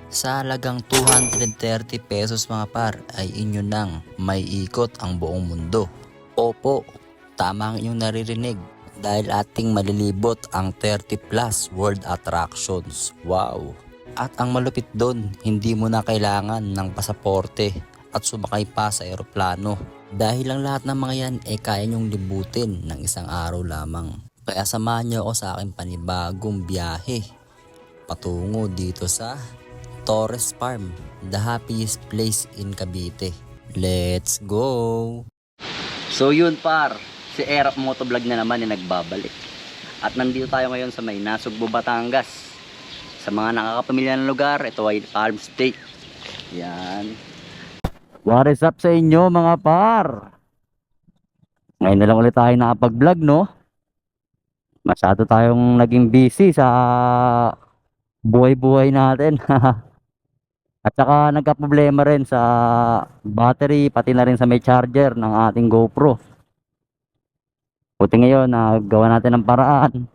Sa halagang 230 pesos mga par ay inyo nang may ikot ang buong mundo. Opo, tama ang inyong naririnig dahil ating malilibot ang 30 plus world attractions. Wow! At ang malupit doon, hindi mo na kailangan ng pasaporte at sumakay pa sa eroplano. Dahil ang lahat ng mga yan ay kaya nyong libutin ng isang araw lamang. Kaya samahan niyo ako sa aking panibagong biyahe patungo dito sa Torres Farm, the happiest place in Cavite. Let's go! So yun par, si Erap Motovlog na naman ay nagbabalik. At nandito tayo ngayon sa may Nasugbu, Batangas. Sa mga nakakapamilya ng lugar, ito ay Farm State. Yan. What is up sa inyo mga par? Ngayon na lang ulit tayo nakapag-vlog, no? Masyado tayong naging busy sa buhay-buhay natin. At saka nagka-problema rin sa battery, pati na rin sa may charger ng ating GoPro. Buti ngayon, nagawa natin ng paraan.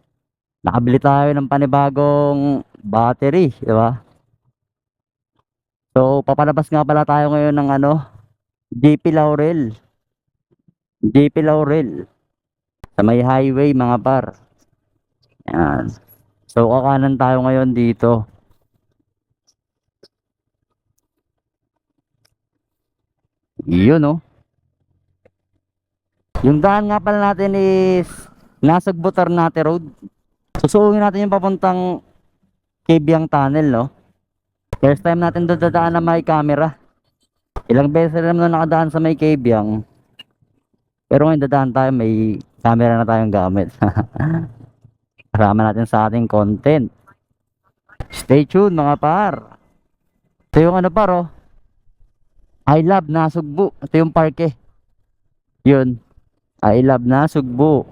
Nakabili tayo ng panibagong battery, di ba? So, papalabas nga pala tayo ngayon ng JP Laurel. JP Laurel. Sa may highway mga par. Yan. So, kakanan tayo ngayon dito. Yun, no? Yung daan nga pala natin is Nasugbu Ternate Road. Susuungin natin yung papuntang Cabiang Tunnel, no? First time natin doon dadaan na may camera. Ilang beses rin naman nakadaan sa may Cabiang. Pero ngayon dadaan tayo, may camera na tayong gamit. Kasama natin sa ating content. Stay tuned mga par. Ito yung par, oh. I love Nasugbu. Ito yung parke. Yun. I love Nasugbu.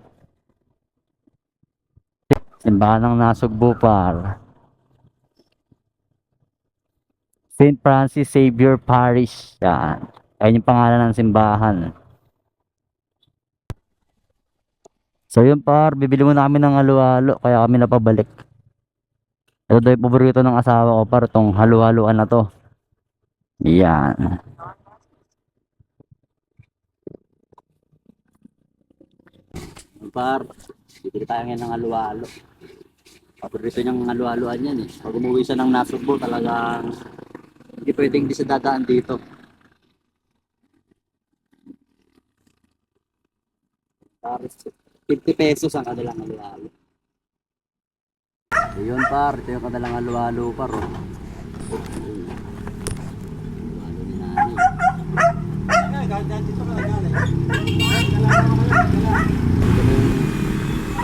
Simbahan ng Nasugbu par. St. Francis Xavier Parish. Yan. Ayun yung pangalan ng simbahan. So yun par, bibili muna kami ng halo-halo. Kaya kami napabalik. Ito daw yung paborito ng asawa ko par. Itong halo-haloan na to. Yan. Par, bibili tayo ngayon ng halo-halo. Paborito niyang halo-haloan yan eh. Pag umuwi siya ng Nasugbu, talagang hindi pwedeng di siya dadaan dito. Par, 50 pesos ang kanilang halo-halo. So yun par, ito yung kanilang halo-halo par. Oh. Halo ni Nani. Ito yung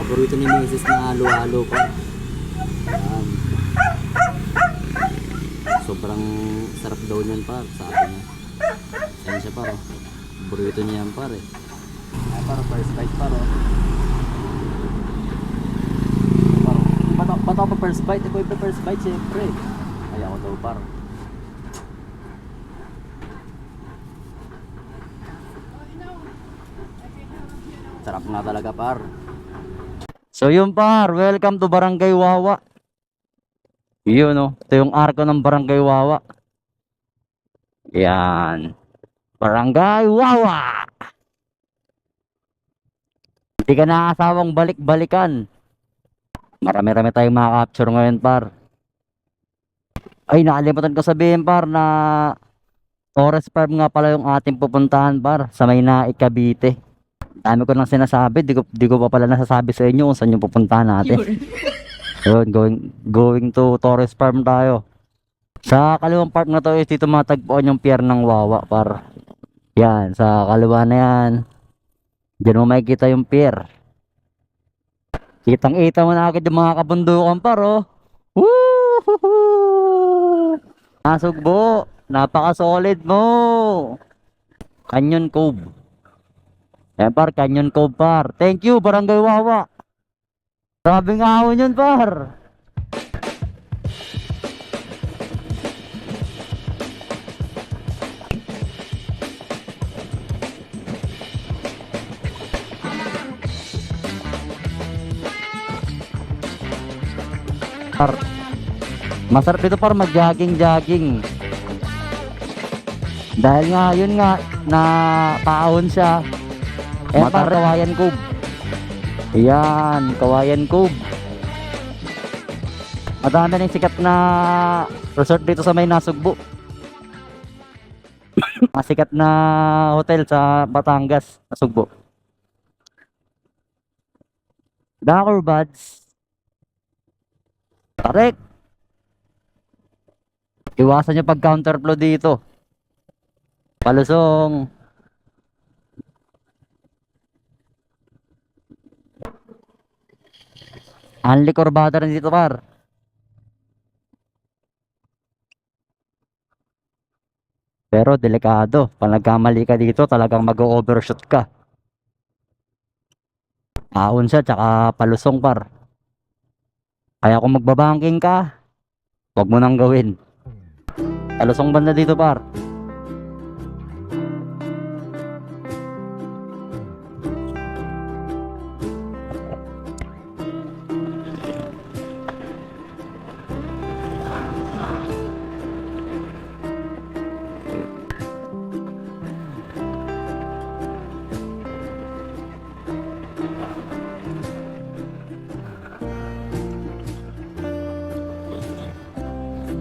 paborito ni Mrs. na halo-halo par. Yan. Sobrang sarap daw niyan par, sabi niya. Yan siya par. Oh. Paborito niya yan par eh. Ay par, first bite par oh. Ba't ako pa first bite? Ikaw yung first bite siyempre. Ay ako daw par. Sarap nga talaga par. So yun par, welcome to Barangay Wawa. Yun, no? Ito yung arko ng Barangay Wawa. Yan. Barangay Wawa. Hindi ka nakasawang balik-balikan. Marami-rami tayong makaka-capture ngayon par. Ay, nakalimutan ko sabihin par na Torres Farm nga pala yung ating pupuntahan par sa may Naik, Cavite. Dami ko nang sinasabi, di ko pa pala nasasabi sa inyo kung saan yung pupuntahan natin. Yun, going to Torres Farm tayo. Sa kaliwang park na to is dito matagpuan yung pier ng Wawa par. Yan, sa kaliwa na yan. Diyan mo makikita yung pier. Kitang-kita mo na agad yung mga kabundukan par, oh. Woohoo! Nasugbu, napaka-solid mo. Canyon Cove. Yan par, Canyon Cove par. Thank you, Barangay Wawa. Sabi nga ako yun par. Par. Masarap dito par mag-jogging. Dahil nga, yun nga, na paahon siya. Par, Kawayan Cove. Ayan, Kawayan Cove. Madami na yung sikat na resort dito sa may Nasugbu. Sikat na hotel sa Batangas, Nasugbu. Dakor buds. Correct. Iwasan nyo pag counterflow dito. Palusong. Anli kurbada rin dito par. Pero delikado. Pag nagkamali ka dito, talagang mag-overshoot ka. Ahon siya, tsaka palusong par. Kaya kung magbabanking ka, huwag mo nang gawin. Palusong banda dito par.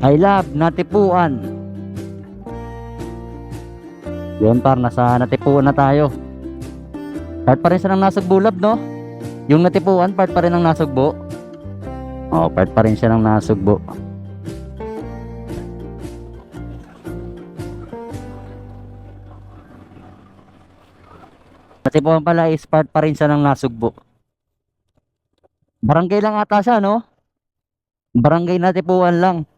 I love Natipuan. Yun par, nasa Natipuan na tayo. Part pa rin siya ng Nasugbu Lab, no? Yung Natipuan, part pa rin ng Nasugbu. Oh, part pa rin siya ng Nasugbu. Natipuan pala is part pa rin siya ng Nasugbu. Barangay lang ata siya, no? Barangay Natipuan lang.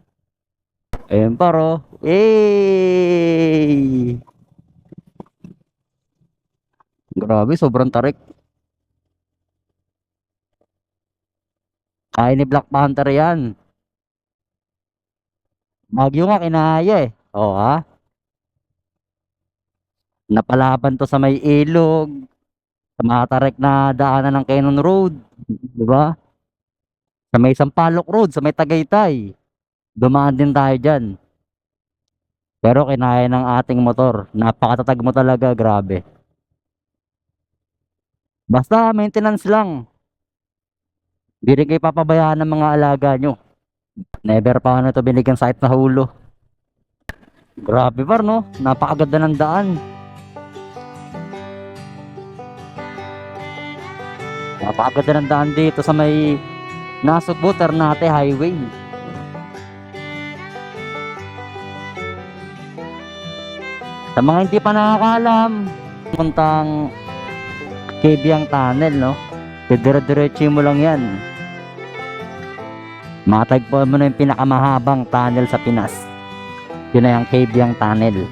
Ayun paro. Eh. Grabe, sobrang tarik. Kaya ni Black Panther yan. Bagyo nga kinaya eh. Oo ha. Napalaban to sa may ilog. Sa mga tarik na daanan ng Cannon Road. Diba? Sa may Sampaloc Road, sa may Tagaytay. Dumaan din tayo dyan. Pero kinaya ng ating motor. Napakatatag mo talaga, grabe. Basta maintenance lang. Hindi rin kayo papabayaan ng mga alaga nyo. Never pa na ito binigyan sakit na hulo. Grabe par no? Napakaganda ng daan. Napakaganda ng daan dito sa may Nasugbu Ternate Highway. Sa mga hindi pa nakakaalam, puntang Kebyang Tunnel, no? Dire-diretso mo lang yan. Matagpuan mo na yung pinakamahabang tunnel sa Pinas. Yun na yung Kebyang Tunnel.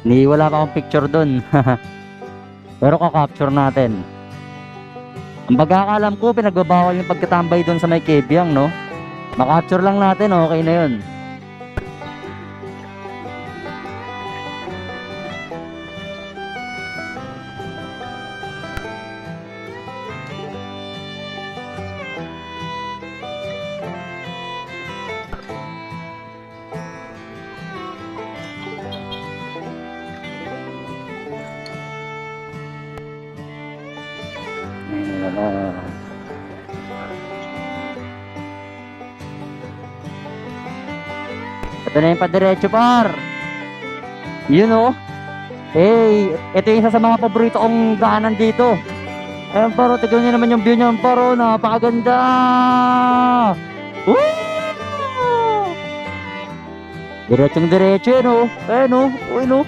Wala pa akong picture dun. Pero kakapture natin. Ang pagkakaalam ko, pinagbabawal yung pagkatambay dun sa may Kebyang, no? Makapture lang natin, okay na yun. Ito na yung padiretso par. Yun o. Hey, ito yung isa sa mga paborito kong daanan dito. Ayan paro, tignan nyo naman yung view nyo paro. Napakaganda. Woo! Diretsong diretso yun o. Ayan o. Ayan o.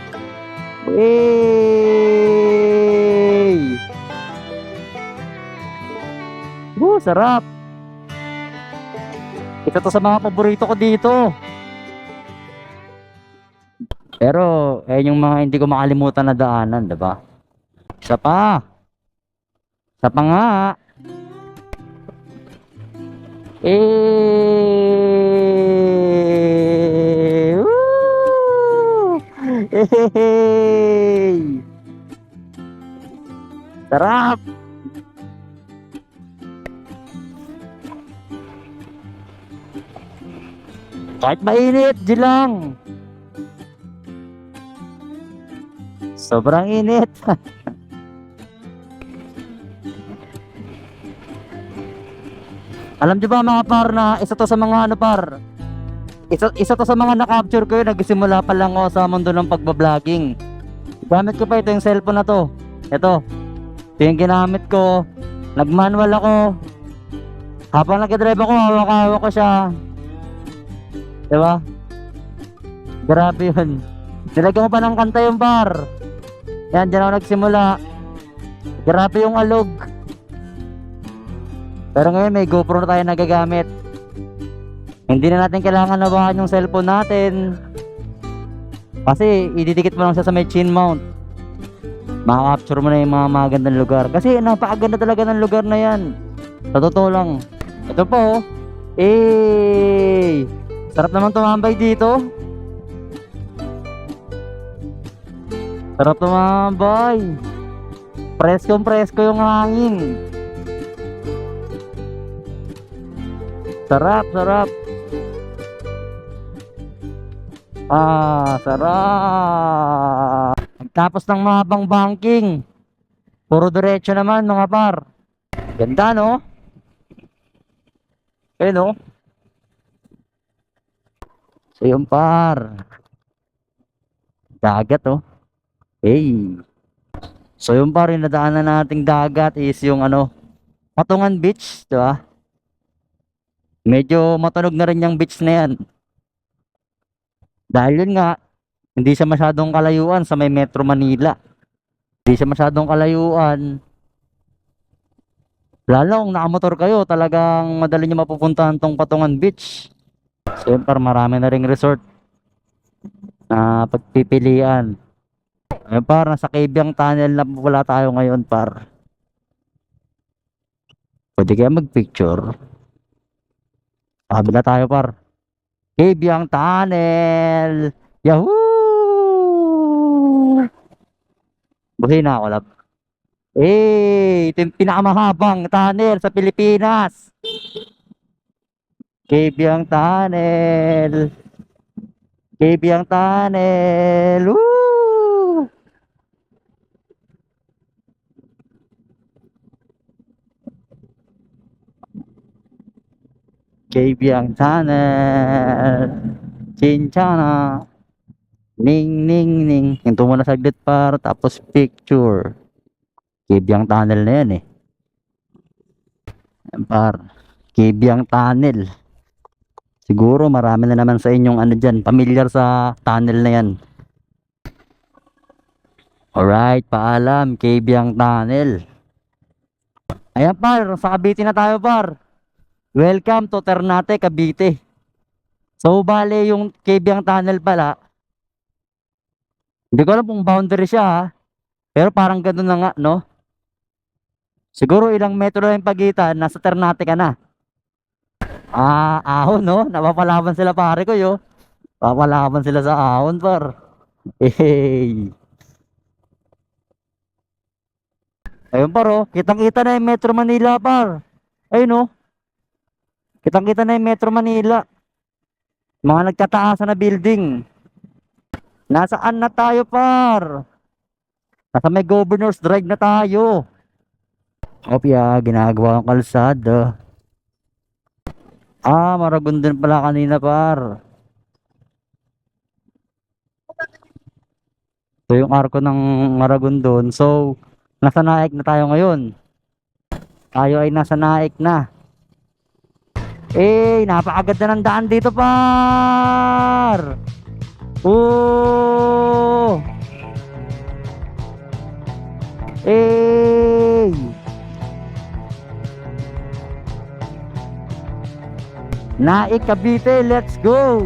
Hey! Sarap. Ito to sa mga paborito ko dito. Pero, yung mga hindi ko makalimutan na daanan, diba? Isa pa. Isa pa nga. Woo! Sarap. Kahit mainit, di lang. Sobrang init. Alam niyo ba mga par na isa to sa mga ano par? Isa to sa mga na-capture ko yun. Nagsimula pa lang ako sa mundo ng pagbablogger. Gamit ko pa ito yung cellphone na to. Ito yung ginamit ko. Nag-manual ako. Habang nag-drive ako, hawak-hawak ko siya. Diba? Grabe yun. Nilagyan ko pa ng kanta yung par. Yan, dyan ako nagsimula. Grabe yung alog. Pero ngayon may GoPro na tayo nagagamit. Hindi na natin kailangan nabahan yung cellphone natin. Kasi ididikit mo lang siya sa may chin mount. Makaka-capture mo na yung mga magandang lugar. Kasi napakaganda talaga ng lugar na yan. Sa totoo lang. Ito po. Sarap naman tumambay dito. Sarap tumambay. Presko yung hangin. Sarap. Sarap. Tapos ng mahabang banking. Puro diretso naman mga par. Ganda no? No? So yung par. Dagat oh. So yung par, yung nadaanan nating dagat is yung Patungan Beach, di ba? Medyo matunog na rin yung beach na yan. Dahil yun nga, hindi siya masyadong kalayuan sa may Metro Manila. Hindi siya masyadong kalayuan. Lalo kung nakamotor kayo, talagang madali nyo mapupuntahan tong Patungan Beach. So yun par, marami na ring resort na pagpipilian. Ayun par, nasa Cabiang Tunnel na wala tayo ngayon par. Pwede kaya mag-picture. Kabila tayo par. Cabiang Tunnel. Yahoo! Buhay na ako lab. Ito yung pinakamahabang tunnel sa Pilipinas. Cabiang Tunnel. Cabiang Tunnel. Woo! Cabiang Tunnel. Chinchana. Ning ning ning. Hinto mo na saglit par, tapos picture. Cabiang Tunnel na yan Yan par. Cabiang Tunnel. Siguro marami na naman sa inyong dyan, familiar sa tunnel na yan. Alright, paalam, Cabiang Tunnel. Ayan par, sa Cavite na tayo par. Welcome to Ternate, Cavite. So bale yung Cabiang Tunnel pala, hindi ko alam kung boundary siya pero parang ganoon na nga no. Siguro ilang metro lang yung pagitan, nasa Ternate ka na. Ahon no, napapalaban sila pare ko yo. Papalaban sila sa ahon par. Ayun par oh, kitang-kita na yung Metro Manila par. Ayun oh. Kitang-kita na yung Metro Manila. Mga nagtataasan na building. Nasaan na tayo par? Nasa may Governor's Drive na tayo. Opya, ginagawa ang kalsada. Maragondon pala kanina par. So yung arko ng Maragondon. So nasa Naik na tayo ngayon. Tayo ay nasa Naik na. Napakaganda ng daan dito par. Naik Cavite, let's go.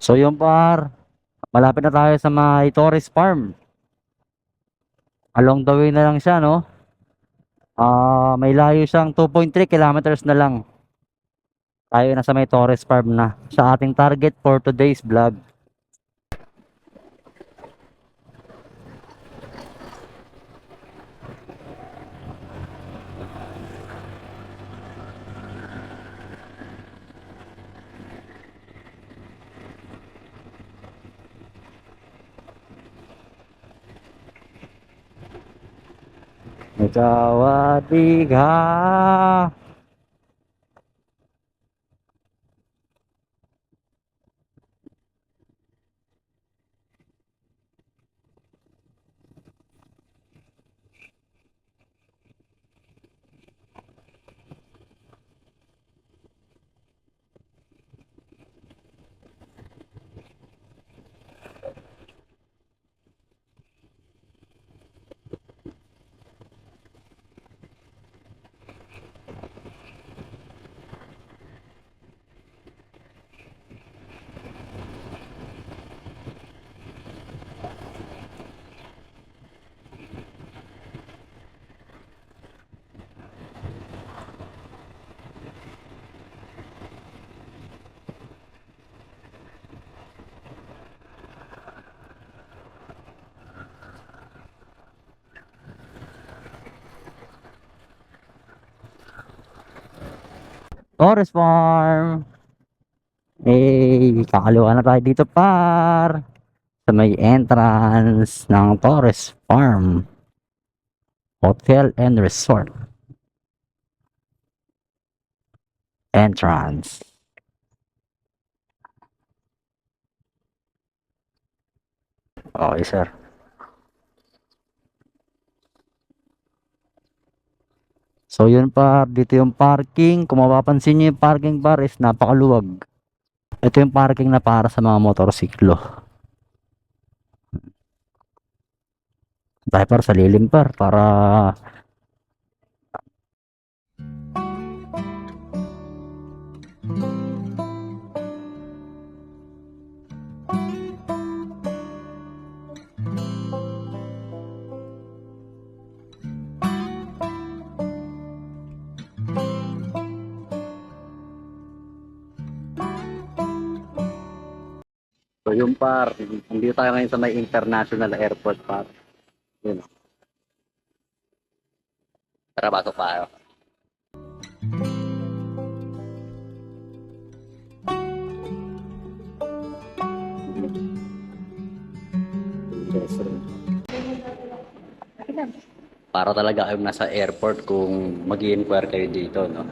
So yun par, malapit na tayo sa may Torres Farm. Along the way na lang siya, no? May layo siyang 2.3 kilometers na lang. Tayo na sa may Torres Farm na. Sa ating target for today's vlog. Sawadika. Torres Farm. Kakaliwa na tayo dito par. Sa may entrance ng Torres Farm Hotel and Resort. Entrance. Okay, sir. So yun par, dito yung parking. Kung mapapansin nyo yung parking par is napakaluwag. Ito yung parking na para sa mga motorsiklo. Tayo par sa lilim par para So yung par, nandito tayo ngayon sa may international airport par. Yun. Tara, pasok tayo. Para talaga kayong nasa airport kung mag-i-inquire kayo dito, no?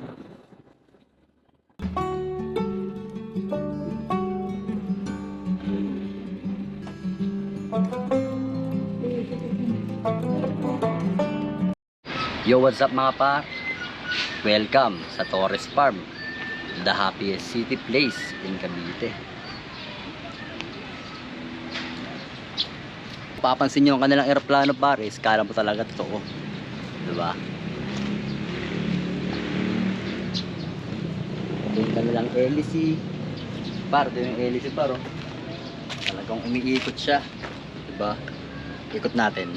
Yo, what's up mga par? Welcome sa Torres Farm, the happiest city place in Cavite. Papansin nyo ang kanilang aeroplano par, kala mo talaga totoo. Diba? Ito yung kanilang hélice. Par, ito yung hélice par, oh. Talagang umiikot siya. Diba? Ikot natin.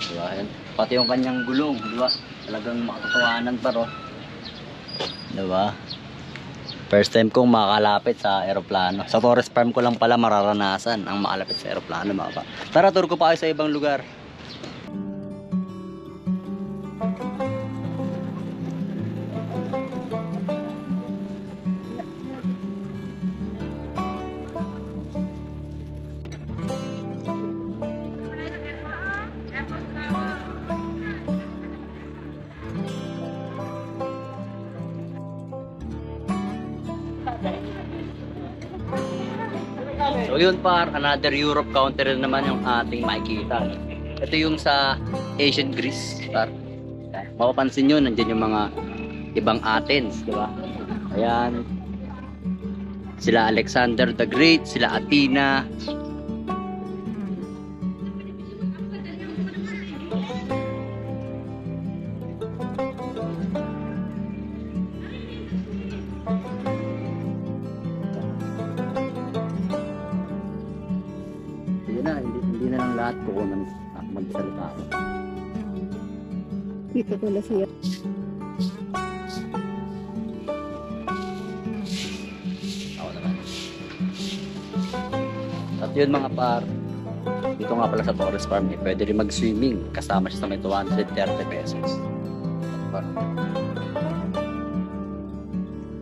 Diba? Yan. Pati yung kanyang gulong, diba? Talagang makatotohanan pa ro. Diba? First time kong makalapit sa aeroplano. Sa Torres Farm ko lang pala mararanasan ang makalapit sa aeroplano, mga pa. Tara, tour ko pa kayo sa ibang lugar. So yun par, another Europe country naman yung ating makikita. Ito yung sa Ancient Greece par. Mapapansin nyo, nandyan yung mga ibang Athens, di ba? Ayan. Sila Alexander the Great, sila Athena. at kukunan magsalita. Dito pala siya. Ako naman. At yun mga par, dito nga pala sa Torres Farm, pwede rin mag-swimming. Kasama siya sa may 230 pesos.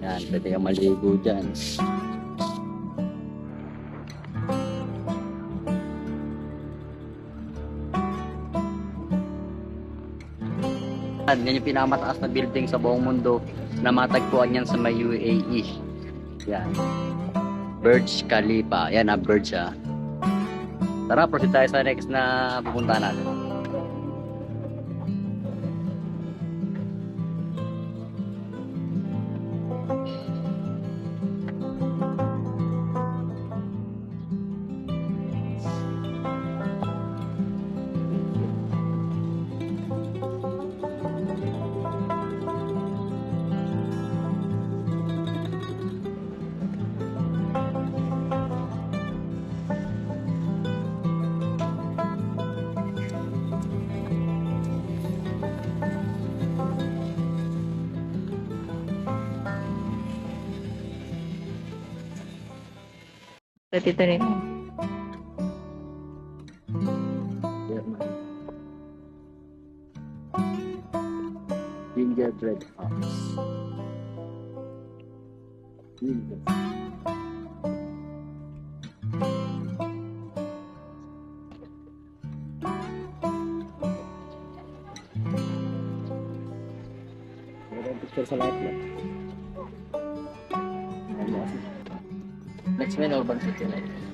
Yan, pwede kang maligo dyan. Yan yung pinakamataas na building sa buong mundo na matagpuan yan sa may UAE. Yan. Burj Khalifa. Yan Burj Tara, proceed tayo sa next na pupunta natin. Dito rin. Gingerbread house. Picture sa lahat lang. Next man, Urban City Life.